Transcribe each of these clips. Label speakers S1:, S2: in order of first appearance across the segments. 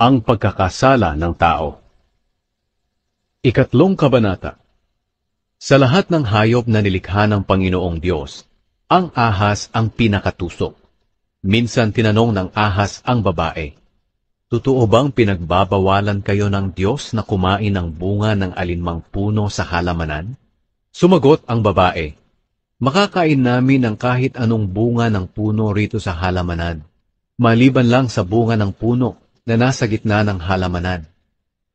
S1: Ang pagkakasala ng tao. Ikatlong kabanata. Sa lahat ng hayop na nilikha ng Panginoong Diyos, ang ahas ang pinakatusok. Minsan tinanong ng ahas ang babae, "Totoo bang pinagbabawalan kayo ng Diyos na kumain ng bunga ng alinmang puno sa halamanan?" Sumagot ang babae, "Makakain namin ng kahit anong bunga ng puno rito sa halamanan, maliban lang sa bunga ng puno na nasa gitna ng halamanan.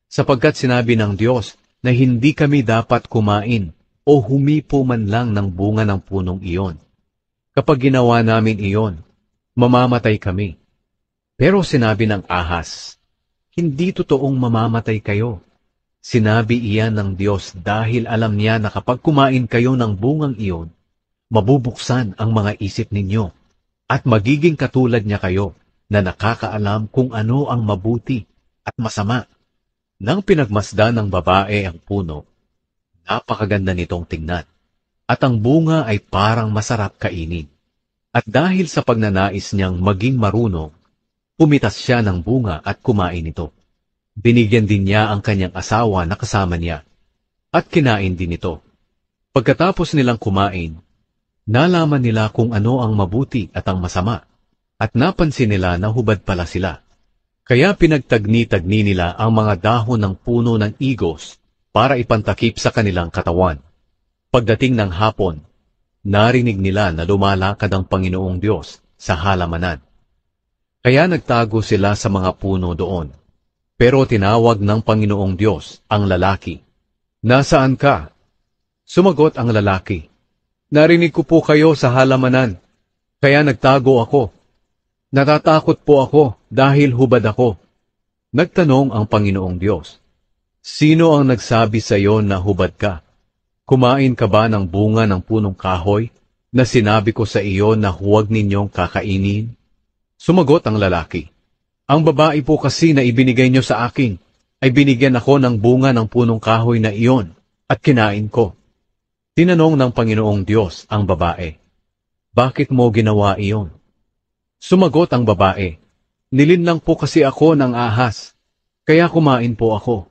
S1: Sapagkat sinabi ng Diyos na hindi kami dapat kumain o humipo man lang ng bunga ng punong iyon. Kapag ginawa namin iyon, mamamatay kami." Pero sinabi ng ahas, "Hindi totoong mamamatay kayo." Sinabi iyan ng Diyos dahil alam niya na kapag kumain kayo ng bungang iyon, mabubuksan ang mga isip ninyo at magiging katulad niya kayo na nakakaalam kung ano ang mabuti at masama. Nang pinagmasdan ng babae ang puno, napakaganda nitong tingnan, at ang bunga ay parang masarap kainin. At dahil sa pagnanais niyang maging marunong, pumitas siya ng bunga at kumain ito. Binigyan din niya ang kanyang asawa na kasama niya, at kinain din ito. Pagkatapos nilang kumain, nalaman nila kung ano ang mabuti at ang masama, at napansin nila na hubad pala sila. Kaya pinagtagni-tagni nila ang mga dahon ng puno ng igos para ipantakip sa kanilang katawan. Pagdating ng hapon, narinig nila na lumalakad ang Panginoong Diyos sa halamanan. Kaya nagtago sila sa mga puno doon. Pero tinawag ng Panginoong Diyos ang lalaki. "Nasaan ka?" Sumagot ang lalaki, "Narinig ko po kayo sa halamanan, kaya nagtago ako. Natatakot po ako dahil hubad ako." Nagtanong ang Panginoong Diyos, "Sino ang nagsabi sa iyo na hubad ka? Kumain ka ba ng bunga ng punong kahoy na sinabi ko sa iyo na huwag ninyong kakainin?" Sumagot ang lalaki, "Ang babae po kasi na ibinigay niyo sa akin ay binigyan ako ng bunga ng punong kahoy na iyon at kinain ko." Tinanong ng Panginoong Diyos ang babae, "Bakit mo ginawa iyon?" Sumagot ang babae, "Nilinlang po kasi ako ng ahas, kaya kumain po ako."